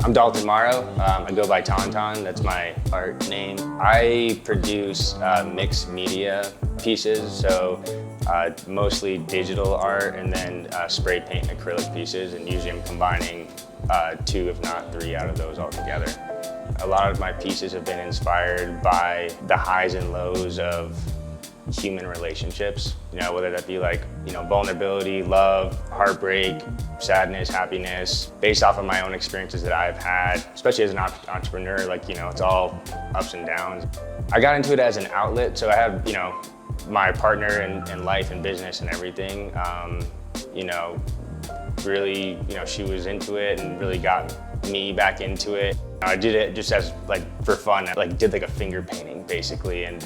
I'm Dalton Morrow. I go by Tauntaun, that's my art name. I produce mixed media pieces, so mostly digital art and then spray paint and acrylic pieces, and usually I'm combining 2 if not 3 out of those all together. A lot of my pieces have been inspired by the highs and lows of human relationships, whether that be like, vulnerability, love, heartbreak, sadness, happiness, based off of my own experiences that I've had, especially as an entrepreneur, it's all ups and downs. I got into it as an outlet, so I have, my partner in life and business and everything, really, she was into it and really got me back into it. I did it just as for fun. I did a finger painting basically, and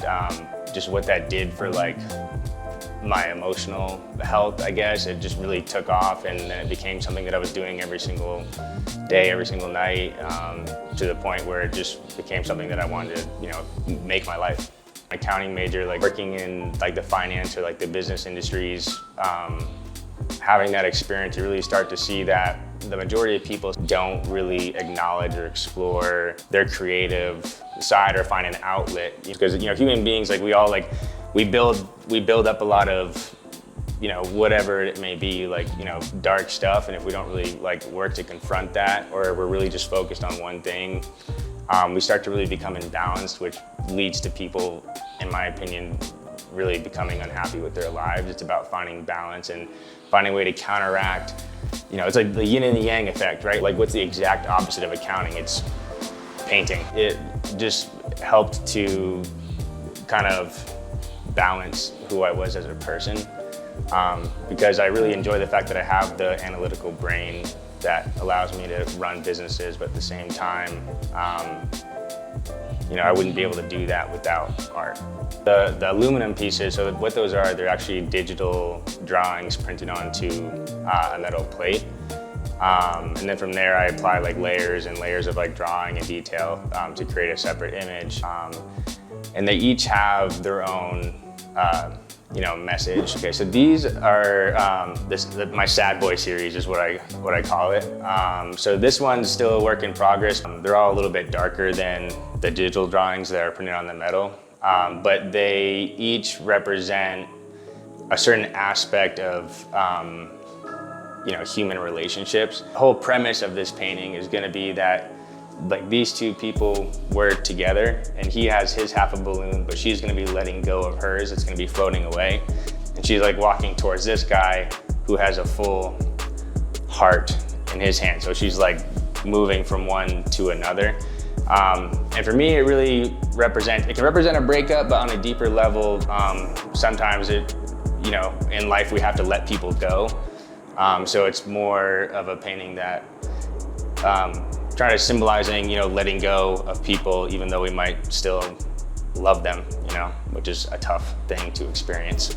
just what that did for my emotional health, I guess. It just really took off, and then it became something that I was doing every single day, every single night, to the point where it just became something that I wanted to, make my life. Accounting major, working in the finance or the business industries, having that experience, you really start to see that the majority of people don't really acknowledge or explore their creative side or find an outlet. Because human beings, we build up a lot of whatever it may be, dark stuff, and if we don't really work to confront that, or we're really just focused on one thing, we start to really become imbalanced, which leads to people, in my opinion, really becoming unhappy with their lives. It's about finding balance and finding a way to counteract. It's like the yin and the yang effect, right? What's the exact opposite of accounting? It's painting. It just helped to kind of balance who I was as a person, because I really enjoy the fact that I have the analytical brain that allows me to run businesses, but at the same time, I wouldn't be able to do that without art. The aluminum pieces, so what those are, they're actually digital drawings printed onto a metal plate. And then from there, I apply layers and layers of drawing and detail to create a separate image. And they each have their own message. Okay, so these are my Sad Boy series is what I call it. So this one's still a work in progress. They're all a little bit darker than the digital drawings that are printed on the metal, but they each represent a certain aspect of human relationships. The whole premise of this painting is going to be that these 2 people were together, and he has his half a balloon, but she's going to be letting go of hers. It's going to be floating away, and she's walking towards this guy who has a full heart in his hand. So she's moving from one to another. And for me, it really can represent a breakup, but on a deeper level, sometimes in life we have to let people go. So it's more of a painting that trying to symbolizing, letting go of people, even though we might still love them, which is a tough thing to experience.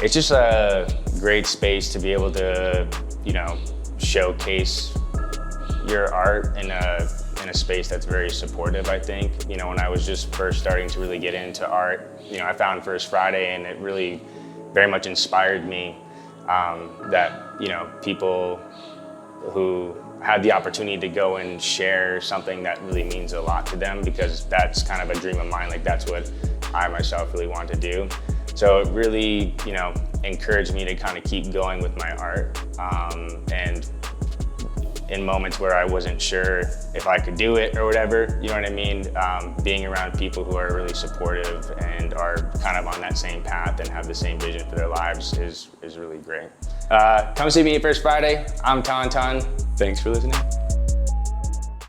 It's just a great space to be able to, showcase your art in a space that's very supportive, I think. When I was just first starting to really get into art, I found First Friday, and it really very much inspired me that, people who had the opportunity to go and share something that really means a lot to them, because that's kind of a dream of mine. That's what I myself really want to do. So it really, encouraged me to kind of keep going with my art. And in moments where I wasn't sure if I could do it or whatever, you know what I mean? Being around people who are really supportive and are kind of on that same path and have the same vision for their lives is really great. Come see me First Friday. I'm Tauntaun. Thanks for listening.